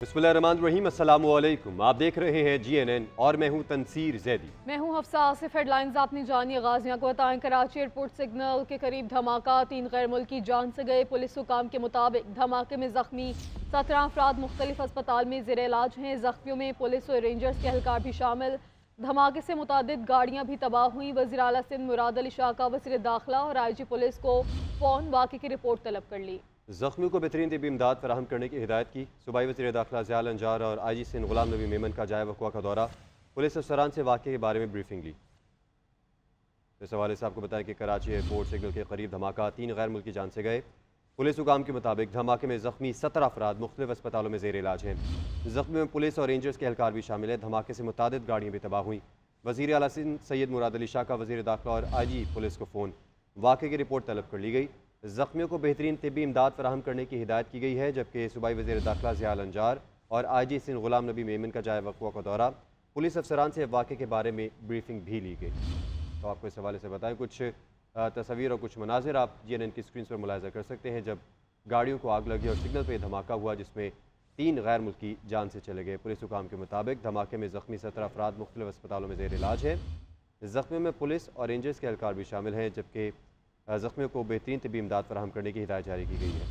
बिस्मिल्लाहिर्रहमानिर्रहीम, अस्सलामु अलैकुम। आप देख रहे हैं GNN और मैं हूं तनसीर जैदी। मैं हूं हफ्सा आसिफ। हेडलाइंस आपने जानी। गाजियां को बताएं, कराची एयरपोर्ट सिग्नल के करीब धमाका, 3 गैर मुल्की जान से गए। पुलिस हुकाम के मुताबिक धमाके में जख्मी 17 अफराद मुख्तलिफ अस्पताल में ज़ेर इलाज हैं। जख्मियों में पुलिस और रेंजर्स के एहलकार भी शामिल। धमाके से मुतादिद गाड़ियाँ भी तबाह हुई। वज़ीर आला सिंध मुराद अली शाह का वज़ीर दाखिला और IG पुलिस को फ़ौन वाक़े की रिपोर्ट तलब कर ली। जख्मियों को बेहतरीन तिबी इमदाद फराहम करने की हिदायत की। सूबाई वज़ीर दाखिला ज़िया अंजार और IG सिंध गुलाम नबी मेमन का जाए वक़्वा का दौरा। पुलिस अफसरान से वाक़े के बारे में ब्रीफिंग ली। इस हवाले से आपको बताएं कि कराची एयरपोर्ट सिग्नल के करीब धमाका, 3 गैर मुल्की जान से गए। पुलिस हुकाम के मुताबिक धमाके में जख्मी 17 अफराद मुख्तलिफ अस्पतालों में ज़ेर इलाज हैं। जख्मी में पुलिस और रेंजर्स के एहलकार भी शामिल है। धमाके से मुतादिद गाड़ियाँ भी तबाह हुई। वज़ीर आला सिंध सैयद मुराद अली शाह का वज़ीर दाखिला और IG पुलिस को फ़ोन वाक़े की रिपोर्ट तलब कर ली गई। जख्मियों को बेहतरीन तिब्बी इमदाद फराहम करने की हिदायत की गई है, जबकि सूबाई वज़ीर दाखिला ज़िया अंजार और IG सिंध गुलाम नबी मेमन का जाए वक़्वा का दौरा। पुलिस अफसरान से वाक़े के बारे में ब्रीफिंग भी ली गई। तो आपको इस हवाले से बताएं, कुछ तस्वीर और कुछ मनाजिर आप GNN की स्क्रीन पर मुलाहिज़ा कर सकते हैं, जब गाड़ियों को आग लगी और सिग्नल पर धमाका हुआ जिसमें 3 गैर मुल्की जान से चले गए। पुलिस हुकाम के मुताबिक धमाके में ज़ख्मी 17 अफराद मुख्तलिफ अस्पतालों में ज़ेर इलाज है। ज़ख्मियों में पुलिस और रेंजर्स के एहलकार भी शामिल हैं, जबकि ज़ख्मियों को बेहतरीन तिब्बी इमदाद फराहम करने की हिदायत जारी की गई है।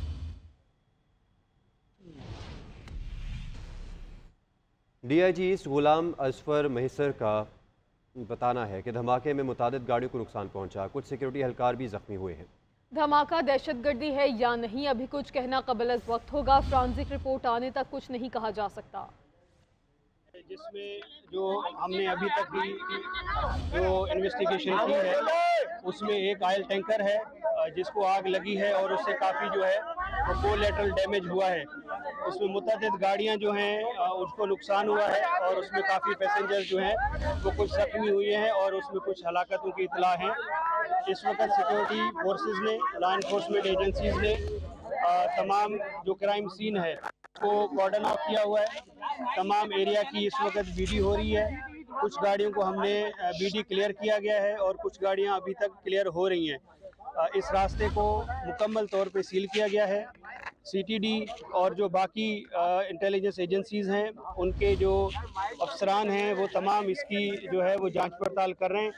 DIG ईस्ट गुलाम असफर महिसर का बताना है कि धमाके में मुतादिद गाड़ियों को नुकसान पहुंचा। कुछ सिक्योरिटी एहलकार भी जख्मी हुए हैं। धमाका दहशतगर्दी है या नहीं, अभी कुछ कहना कबल अज़ वक्त होगा। फॉरेंसिक रिपोर्ट आने तक कुछ नहीं कहा जा सकता। जिसमें जो हमने अभी तक की जो इन्वेस्टिगेशन की है उसमें एक ऑयल टैंकर है जिसको आग लगी है और उससे काफ़ी जो है वो कोलैटरल डैमेज हुआ है। उसमें मुतअद्दिद गाड़ियां जो हैं उसको नुकसान हुआ है और उसमें काफ़ी पैसेंजर जो हैं वो कुछ जख्मी हुए हैं और उसमें कुछ हलाकतों की इतला है। इस वक्त सिक्योरिटी फोर्सेस ने, लॉ इन्फोर्समेंट एजेंसीज ने तमाम जो क्राइम सीन है को कॉर्डन ऑफ किया हुआ है। तमाम एरिया की इस वक्त BD हो रही है। कुछ गाड़ियों को हमने BD क्लियर किया गया है और कुछ गाड़ियां अभी तक क्लियर हो रही हैं। इस रास्ते को मुकम्मल तौर पे सील किया गया है। CTD और जो बाकी इंटेलिजेंस एजेंसीज़ हैं उनके जो अफसरान हैं वो तमाम इसकी जो है वो जांच पड़ताल कर रहे हैं।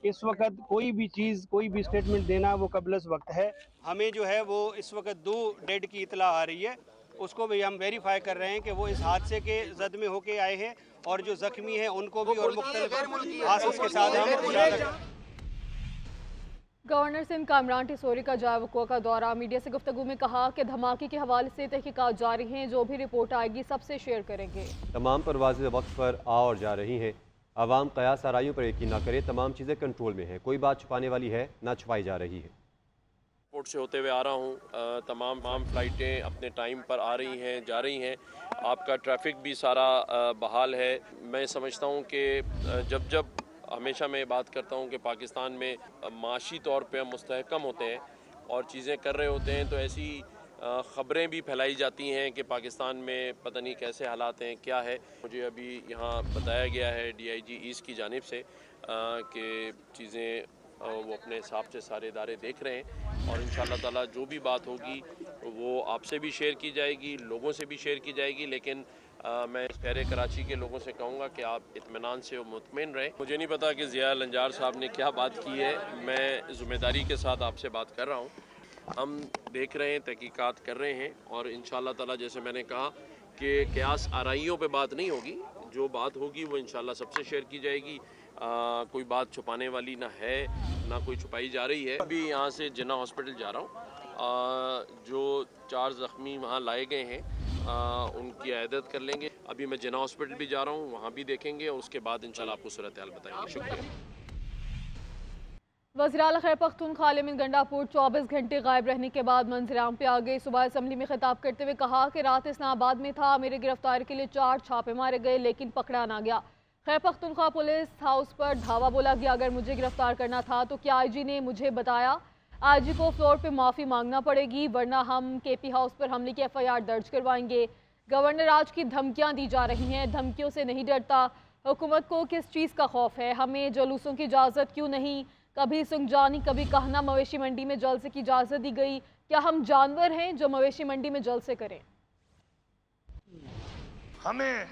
इस वक्त कोई भी चीज़, कोई भी स्टेटमेंट देना वो कबलस वक्त है। हमें जो है वो इस वक्त 2 डेड की इतला आ रही है, उसको भी हम वेरीफाई कर रहे हैं कि वो इस हादसे के जद में होके आए हैं और जो जख्मी हैं उनको भी और मुख्तलिफ हादसे के साथ हम। गवर्नर सिंध कामरान टिसोरी का जाए वक़्वा का दौरा। मीडिया से गुफ्तगू में कहा कि धमाके के हवाले से तहकीकात जारी हैं, जो भी रिपोर्ट आएगी सबसे शेयर करेंगे। तमाम परवाज़ें वक्त पर आ और जा रही हैं। आवाम क़यास आराइयों पर यकीन न करे, तमाम चीज़ें कंट्रोल में हैं। कोई बात छुपाने वाली है ना छुपाई जा रही है। एयरपोर्ट से होते हुए आ रहा हूँ, तमाम फ़्लाइटें अपने टाइम पर आ रही हैं, जा रही हैं। आपका ट्रैफिक भी सारा बहाल है। मैं समझता हूँ कि जब हमेशा मैं बात करता हूँ कि पाकिस्तान में माशी तौर पे हम मुस्तहकम होते हैं और चीज़ें कर रहे होते हैं, तो ऐसी ख़बरें भी फैलाई जाती हैं कि पाकिस्तान में पता नहीं कैसे हालात हैं, क्या है। मुझे अभी यहाँ बताया गया है DIG ईस्ट की जानिब से कि चीज़ें वो अपने हिसाब से सारे इदारे देख रहे हैं और इंशाअल्लाह ताला जो भी बात होगी वो आपसे भी शेयर की जाएगी, लोगों से भी शेयर की जाएगी। लेकिन मैं शहर कराची के लोगों से कहूँगा कि आप इत्मीनान से मुतमईन रहें। मुझे नहीं पता कि ज़िया अंजार साहब ने क्या बात की है, मैं ज़िम्मेदारी के साथ आपसे बात कर रहा हूँ। हम देख रहे हैं, तहकीकात कर रहे हैं और इंशाअल्लाह ताला जैसे मैंने कहा कि क़यास आराइयों पे बात नहीं होगी, जो बात होगी वो इंशाअल्लाह सबसे शेयर की जाएगी। कोई बात छुपाने वाली ना है, ना कोई छुपाई जा रही है। अभी यहाँ से जिन्ना हॉस्पिटल जा रहा हूँ, जो 4 ज़ख्मी वहाँ लाए गए हैं उनकी आयदत कर लेंगे। अभी मैं जिन्ना हॉस्पिटल भी जा रहा हूँ, वहाँ भी देखेंगे और उसके बाद इंशाअल्लाह आपको सूरत हाल बताएंगे। शुक्रिया। वज़ीर आला खैबर पख्तूनख्वा आल अमीन गंडापुर 24 घंटे गायब रहने के बाद मंजराम पे आ गए। सुबह असम्बली में खिताब करते हुए कहा कि रात इस्लामाबाद में था, मेरे गिरफ्तारी के लिए 4 छापे मारे गए लेकिन पकड़ा ना गया। खैबर पख्तूनख्वा पुलिस हाउस पर धावा बोला गया, अगर मुझे गिरफ्तार करना था तो क्या IG ने मुझे बताया? IG को फ्लोर पे माफ़ी मांगना पड़ेगी वरना हम KP हाउस पर हमले की FIR दर्ज करवाएंगे। गवर्नर आज की धमकियां दी जा रही हैं, धमकियों से नहीं डरता। हुकूमत को किस चीज़ का खौफ है? हमें जुलूसों की इजाज़त क्यों नहीं? कभी सुंगजानी कभी कहना मवेशी मंडी में जलसे की इजाज़त दी गई। क्या हम जानवर हैं जो मवेशी मंडी में जलसे करें? हमें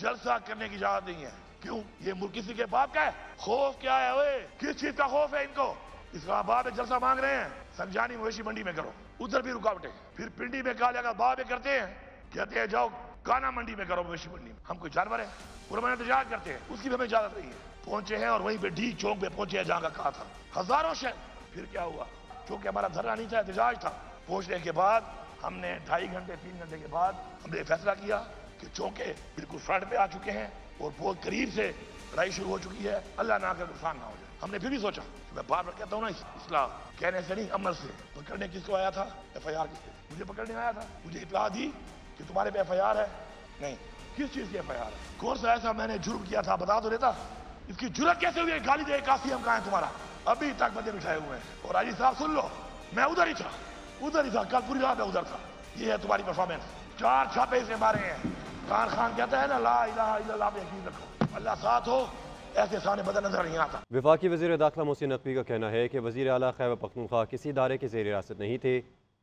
जलसा करने की इजाजत नहीं है। क्यों? ये मुल्क किसी के बाप का है? खौफ क्या है? ओए, किस चीज का खौफ है इनको? इस्लामाबाद में जलसा मांग रहे हैं, संजानी मवेशी मंडी में करो, उधर भी रुकावटें। फिर पिंडी में कहा जाएगा, बाबे करते हैं, कहते हैं जाओ काना मंडी में करो, मवेशी मंडी में। हम कोई जानवर है? पुरमाना एहतजाज करते हैं, उसकी भी हमें इजाजत नहीं है। पहुंचे हैं और वहीं पे डी चौक पे पहुंचे हैं जहां का कहा था, हजारों शहर। फिर क्या हुआ? क्योंकि हमारा धरना नहीं था, एहतजाज था। पहुंचने के बाद हमने 2.5 घंटे 3 घंटे के बाद हमने फैसला किया कि चौके बिल्कुल फ्रंट पे आ चुके हैं और बहुत करीब से लड़ाई शुरू हो चुकी है, अल्लाह ना कर नुकसान ना हो जाए। हमने फिर भी सोचा, मैं बार बार कहता हूँ ना, इस्लाह कहने से नहीं, अमल से। पकड़ने किसको आया था? FIR किससे? मुझे पकड़ने आया था, मुझे इत्तला दी कि तुम्हारे पे FIR है। नहीं, किस चीज की FIR है? कौन सा ऐसा मैंने जुर्म किया था बता तो देता। इसकी जुर्रत कैसे हुई? गाली दे, काशी हम कहाँ है तुम्हारा? अभी तक बंदे बिठाए हुए हैं। और आजी साहब सुन लो, मैं उधर ही था, कल पूरी रात मैं उधर था। ये है तुम्हारी परफॉर्मेंस। 4 छापे इसने मारे हैं। खान कहता है ना, ला इलाहा इल्लल्लाह पे यकीन रखो, अल्लाह साथ हो, ऐसे सामने बदल नजर नहीं आता। वफाकी वज़ीर दाखिला मोहसिन नकवी का कहना है कि वज़ीर आला खैबर पख्तूनख्वा किसी इदारे के ज़ेर हिरासत नहीं थे।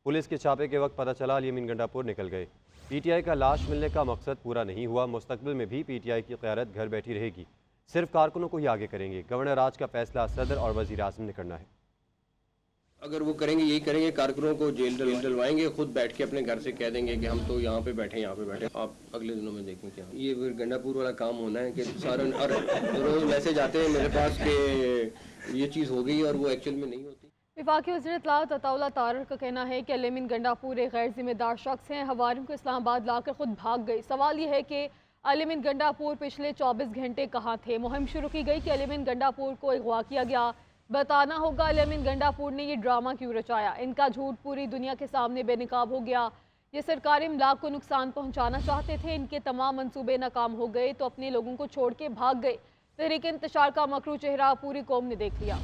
पुलिस के छापे के वक्त पता चला अली अमीन गंडापुर निकल गए। PTI का लाश मिलने का मकसद पूरा नहीं हुआ। मुस्तकबिल में भी PTI की क़यादत घर बैठी रहेगी, सिर्फ कारकुनों को ही आगे करेंगे। गवर्नर आज का फैसला सदर और वज़ीर आज़म ने करना है। अगर वो करेंगे, यही करेंगे, कारकुनों को जेल डलवाएंगे, खुद बैठ के अपने घर से कह देंगे कि हम तो यहाँ पे बैठे, यहाँ पे बैठे। आप अगले दिनों में देखें क्या ये फिर गंडापुर वाला काम होना है कि सारा रोज मैसेज आते हैं मेरे पास कि ये चीज़ हो गई और वो एक्चुअल में नहीं होती। वफाकी वज़ीर इत्तलात अताउल्लाह तारर का कहना है कि अली अमीन गंडापुर एक गैर जिम्मेदार शख्स हैं, हवारियों को इस्लामाबाद लाकर खुद भाग गए। सवाल ये है कि अली अमीन गंडापुर पिछले 24 घंटे कहाँ थे? मुहिम शुरू की गई कि अली अमीन गंडापुर को अगवा किया गया। बताना होगा अली अमीन गंडापुर ने ये ड्रामा क्यों रचाया। इनका झूठ पूरी दुनिया के सामने बेनकाब हो गया। ये सरकारी इमलाक को नुकसान पहुंचाना चाहते थे, इनके तमाम मंसूबे नाकाम हो गए तो अपने लोगों को छोड़ के भाग गए। तहरीक इंतशार का मकरू चेहरा पूरी कौम ने देख लिया।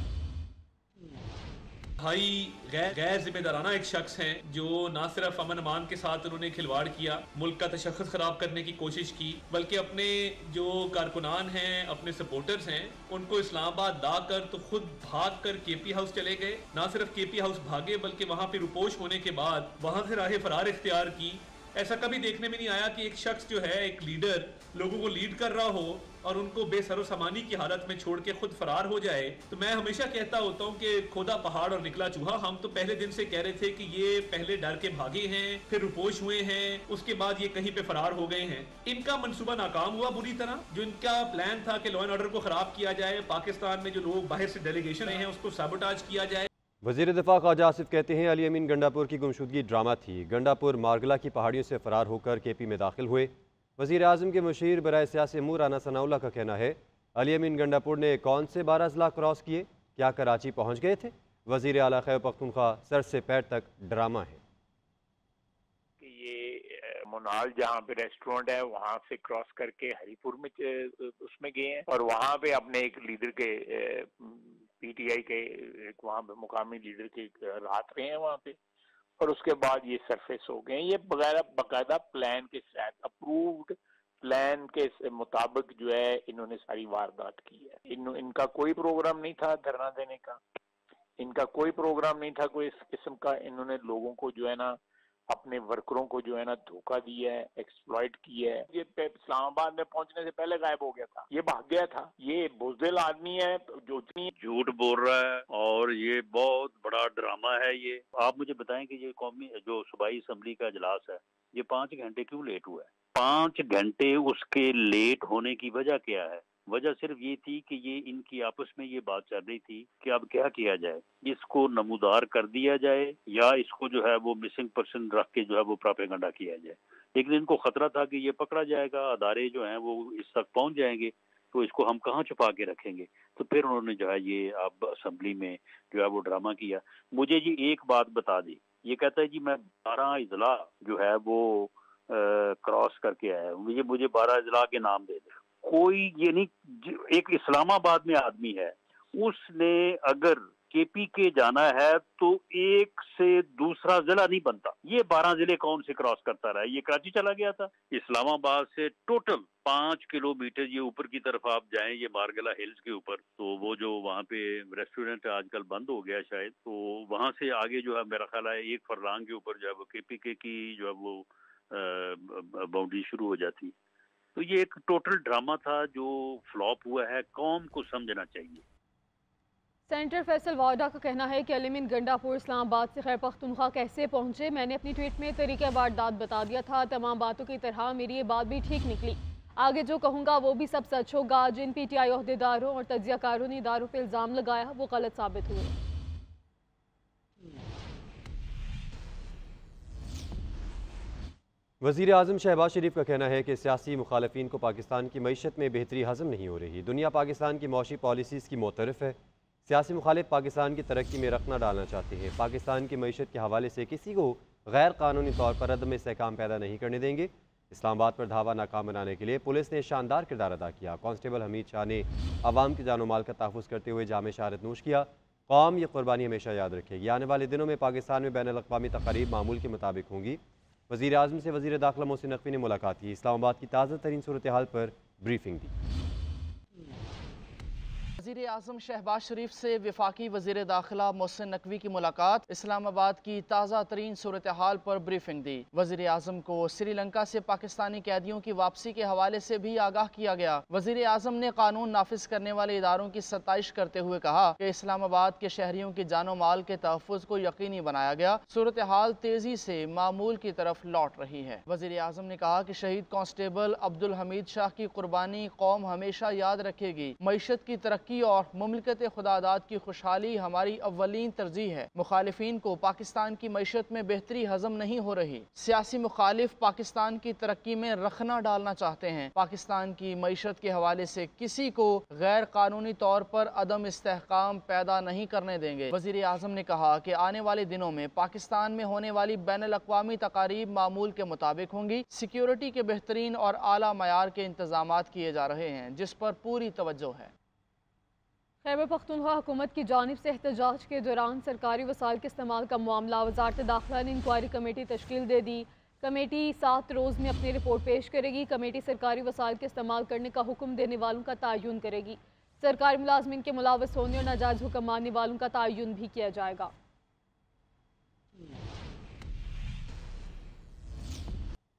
भाई गैर जिम्मेदाराना एक शख्स हैं जो ना सिर्फ अमन अमान के साथ उन्होंने खिलवाड़ किया, मुल्क का तशख्खुस खराब करने की कोशिश की, बल्कि अपने जो कारकुनान हैं, अपने सपोर्टर्स हैं, उनको इस्लामाबाद लाकर तो खुद भाग कर KP हाउस चले गए। ना सिर्फ KP हाउस भागे बल्कि वहाँ पे रुपोश होने के बाद वहाँ से राह फरार इख्तियार की। ऐसा कभी देखने में नहीं आया कि एक शख्स जो है, एक लीडर लोगों को लीड कर रहा हो और उनको बेसरो सामानी की हालत में छोड़ के खुद फरार हो जाए। तो मैं हमेशा कहता होता हूँ कि खोदा पहाड़ और निकला चूहा। हम तो पहले दिन से कह रहे थे कि ये पहले डर के भागे हैं, फिर रुपोश हुए हैं, उसके बाद ये कहीं पे फरार हो गए हैं। इनका मंसूबा नाकाम हुआ बुरी तरह। जो इनका प्लान था कि लॉ एंड ऑर्डर को खराब किया जाए, पाकिस्तान में जो लोग बाहर से डेलीगेशन हैं उसको साबोटाज किया जाए। वज़ीर दिफा ख्वाजा आसिफ कहते हैं अली अमीन गंडापुर की गुमशुदगी ड्रामा थी। गंडापुर मारगला की पहाड़ियों से फरार होकर KP में दाखिल हुए। वज़ीर आज़म के मुशीर बराए सियासी अमूर राना सनाउल्लाह का कहना है अली अमीन गंडापुर ने कौन से 12 अजला क्रॉस किए, क्या कराची पहुँच गए थे? वज़ीर आला खैबर पख्तूनख्वा सर से पैर तक ड्रामा है। ये मोनाल जहाँ पे रेस्टोरेंट है वहाँ से क्रॉस करके हरीपुर में उसमें गए हैं और वहाँ पे अपने एक लीडर के PTI के वहाँ पे मुकामी लीडर के रात रहे हैं वहाँ पे और उसके बाद ये सरफेस हो गए। ये बकायदा प्लान के साथ, अप्रूव्ड प्लान के मुताबिक जो है इन्होंने सारी वारदात की है। इनका कोई प्रोग्राम नहीं था धरना देने का, इनका कोई प्रोग्राम नहीं था कोई इस किस्म का। इन्होंने लोगों को जो है ना, अपने वर्करों को जो है ना धोखा दिया है, एक्सप्लॉइट किया है। ये इस्लामाबाद में पहुंचने से पहले गायब हो गया था, ये भाग गया था। ये बुज़दिल आदमी है जो इतनी झूठ बोल रहा है और ये बहुत बड़ा ड्रामा है। ये आप मुझे बताएं कि ये कौमी जो सूबाई असम्बली का इजलास है ये 5 घंटे क्यों लेट हुआ है? 5 घंटे उसके लेट होने की वजह क्या है? वजह सिर्फ ये थी कि ये इनकी आपस में ये बात चल रही थी कि अब क्या किया जाए, इसको नमूदार कर दिया जाए या इसको जो है वो मिसिंग पर्सन रख के जो है वो प्रोपेगेंडा किया जाए। लेकिन इनको खतरा था कि ये पकड़ा जाएगा, अदारे जो हैं वो इस तक पहुंच जाएंगे तो इसको हम कहाँ छुपा के रखेंगे। तो फिर उन्होंने जो है ये अब असेंबली में जो है वो ड्रामा किया। मुझे जी एक बात बता दी, ये कहता है जी मैं 12 अजला जो है वो क्रॉस करके आया हूँ, मुझे 12 अजला के नाम दे दे। कोई ये नहीं, एक इस्लामाबाद में आदमी है, उसने अगर KP के जाना है तो एक से दूसरा जिला नहीं बनता। ये 12 जिले कौन से क्रॉस करता रहा? ये कराची चला गया था। इस्लामाबाद से टोटल 5 किलोमीटर ये ऊपर की तरफ आप जाएं, ये मारगला हिल्स के ऊपर, तो वो जो वहाँ पे रेस्टोरेंट आजकल बंद हो गया शायद, तो वहाँ से आगे जो है मेरा ख्याल है 1 फरलांग के ऊपर जो है वो KPK की जो है वो बाउंड्री शुरू हो जाती। تو یہ ایک ٹوٹل ڈرامہ تھا جو فلاپ ہوا ہے، قوم کو سمجھنا چاہیے۔ سینیٹر فیصل واڈا کا کہنا ہے کہ علمین گنڈا پور اسلام آباد سے خیر پختونخوا کیسے پہنچے، میں نے اپنی ٹویٹ میں طریقہ واردات بتا دیا تھا، تمام باتوں کی طرح میری یہ بات بھی ٹھیک نکلی، آگے جو کہوں گا وہ بھی سب سچ ہوگا، جن پی ٹی آئی عہدیداروں اور تجزیہ کاروں نے اداروں پہ الزام لگایا وہ غلط ثابت ہوئے۔ وزیر اعظم شہباز شریف کا کہنا ہے کہ سیاسی مخالفین کو پاکستان کی معیشت میں بہتری ہضم نہیں ہو رہی، دنیا پاکستان کی معاشی پالیسیز کی معترف ہے، سیاسی مخالف پاکستان کی ترقی میں رخنہ ڈالنا چاہتے ہیں، پاکستان کی معیشت کے حوالے سے کسی کو غیر قانونی طور پر عدم استحکام پیدا نہیں کرنے دیں گے۔ اسلام آباد پر دھاوا ناکام بنانے کے لیے پولیس نے شاندار کردار ادا کیا، کانسٹیبل حمید شاہ نے عوام کی جان و مال کا تحفظ کرتے ہوئے جامع شہادت نوش کیا، قوم یہ قربانی ہمیشہ یاد رکھے گی، آنے والے دنوں میں پاکستان میں بین الاقوامی تقاریب معمول کے مطابق ہوں گی۔ وزیر اعظم سے وزیر داخلہ محسن نقوی نے ملاقات کی، اسلام آباد کی تازہ ترین صورتحال پر بریفنگ دی۔ وزیر اعظم شہباز شریف سے وفاقی وزیر داخلہ محسن نقوی کی ملاقات، اسلام آباد کی تازہ ترین صورتحال پر بریفنگ دی۔ وزیر اعظم کو سری لنکا سے پاکستانی قیدیوں کی واپسی کے حوالے سے بھی آگاہ کیا گیا۔ وزیر اعظم نے قانون نافذ کرنے والے اداروں کی ستائش کرتے ہوئے کہا کہ اسلام آباد کے شہریوں کی جان و مال کے تحفظ کو یقینی بنایا گیا، صورتحال تیزی سے معمول کی طرف لوٹ رہی ہے۔ وزیر اعظم نے کہا کہ شہید کانسٹیبل عبدالحمید شاہ کی قربانی قوم ہمیشہ یاد رکھے گی، معیشت کی ترقی اور مملکت خداداد کی خوشحالی ہماری اولین ترجیح ہے، مخالفین کو پاکستان کی معیشت میں بہتری ہضم نہیں ہو رہی، سیاسی مخالف پاکستان کی ترقی میں رخنہ ڈالنا چاہتے ہیں، پاکستان کی معیشت کے حوالے سے کسی کو غیر قانونی طور پر عدم استحکام پیدا نہیں کرنے دیں گے۔ وزیر اعظم نے کہا کہ آنے والے دنوں میں پاکستان میں ہونے والی بین الاقوامی تقاریب معمول کے مطابق ہوں گی، سیکیورٹی کے بہترین اور اعلیٰ معیار کے انتظامات کیے جا رہے ہیں جس پر پوری توجہ ہے۔ خیبر پختونخوا حکومت کی جانب سے احتجاج کے دوران سرکاری وسائل کے استعمال کا معاملہ، وزارت داخلہ نے انکوائری کمیٹی تشکیل دے دی، کمیٹی 7 روز میں اپنی رپورٹ پیش کرے گی، کمیٹی سرکاری وسائل کے استعمال کرنے کا حکم دینے والوں کا تعین کرے گی، سرکاری ملازمین کے ملوث ہونے اور ناجائز حکم ماننے والوں کا تعین بھی کیا جائے گا۔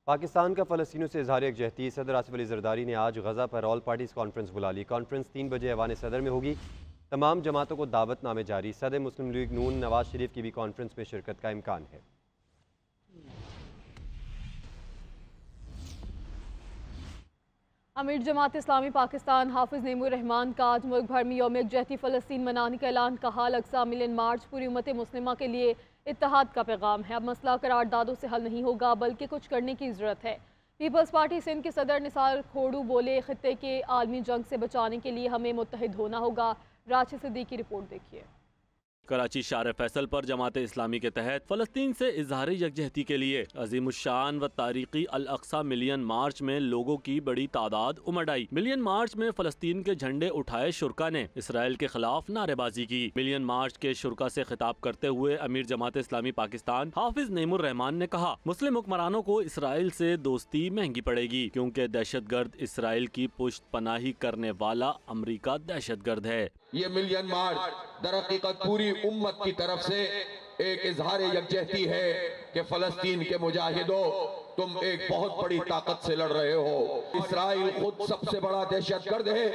پاکستان کا فلسطینیوں سے اظہار یکجہتی، صدر آصف علی زرداری نے آج غزہ پر آل پارٹیز کانفرنس بلا لی، کانفرنس 3 بجے ایوان صدر میں ہوگی، تمام جماعتوں کو دعوت نامے جاری، صدر مسلم لیگ نون نواز شریف کی بھی کانفرنس میں شرکت کا امکان ہے۔ امیر جماعت اسلامی پاکستان حافظ نعیم الرحمان کا آج ملک بھر میں یوم یکجہتی فلسطین منانے کا اعلان، کہا الاقصی ملین مارچ پوری امت مسلمہ کے لیے اتحاد کا پیغام ہے، اب مسئلہ قراردادوں سے حل نہیں ہوگا بلکہ کچھ کرنے کی ضرورت ہے۔ پیپلز پارٹی سندھ کے صدر نثار کھوڑو بولے خطے کے عالمی جنگ سے بچانے کے لیے ہمیں متحد ہونا ہوگا۔ راشد صدیق کی رپورٹ دیکھیے۔ کراچی شارع فیصل پر جماعت اسلامی کے تحت فلسطین سے اظہار یکجہتی کے لیے عظیم الشان و تاریخی الاقصی ملین مارچ میں لوگوں کی بڑی تعداد امڈ آئی۔ ملین مارچ میں فلسطین کے جھنڈے اٹھائے شرکا نے اسرائیل کے خلاف نعرے بازی کی۔ ملین مارچ کے شرکا سے خطاب کرتے ہوئے امیر جماعت اسلامی پاکستان حافظ نعیم الرحمان نے کہا مسلم حکمرانوں کو اسرائیل سے دوستی مہنگی پڑے گی، کیونکہ دہشت گرد اسرائیل کی پشت پناہی کرنے والا امریکہ دہشت گرد ہے۔ یہ ملین مارچ در حقیقت پوری امت کی طرف سے ایک اظہار یکجہتی ہے کہ فلسطین کے مجاہدوں تم ایک بہت بڑی طاقت سے لڑ رہے ہو، اسرائیل خود سب سے بڑا دہشت گرد ہے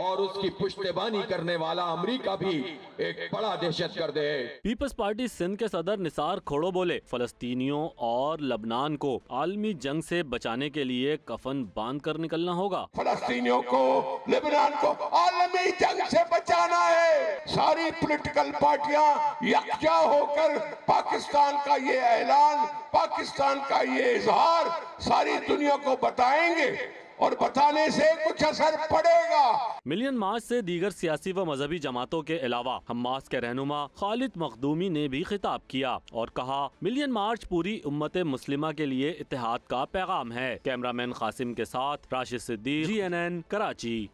اور اس کی پشتیبانی کرنے والا امریکہ بھی ایک بڑا دہشت گرد ہے۔ پیپلز پارٹی سندھ کے صدر نثار کھوڑو بولے فلسطینیوں اور لبنان کو عالمی جنگ سے بچانے کے لیے کفن باندھ کر نکلنا ہوگا۔ فلسطینیوں کو، لبنان کو عالمی جنگ سے بچانا ہے، ساری پولیٹیکل پارٹیاں یکجا ہو کر پاکستان کا یہ اعلان، پاکستان کا یہ اظہار ساری دنیا کو بتائیں گے اور بتانے سے کچھ اثر پڑے گا۔ ملین مارچ سے دیگر سیاسی و مذہبی جماعتوں کے علاوہ حماس کے رہنما خالد مخدومی نے بھی خطاب کیا اور کہا ملین مارچ پوری امت مسلمہ کے لیے اتحاد کا پیغام ہے۔ کیمرہ مین قاسم کے ساتھ راشد صدیق، GNN کراچی۔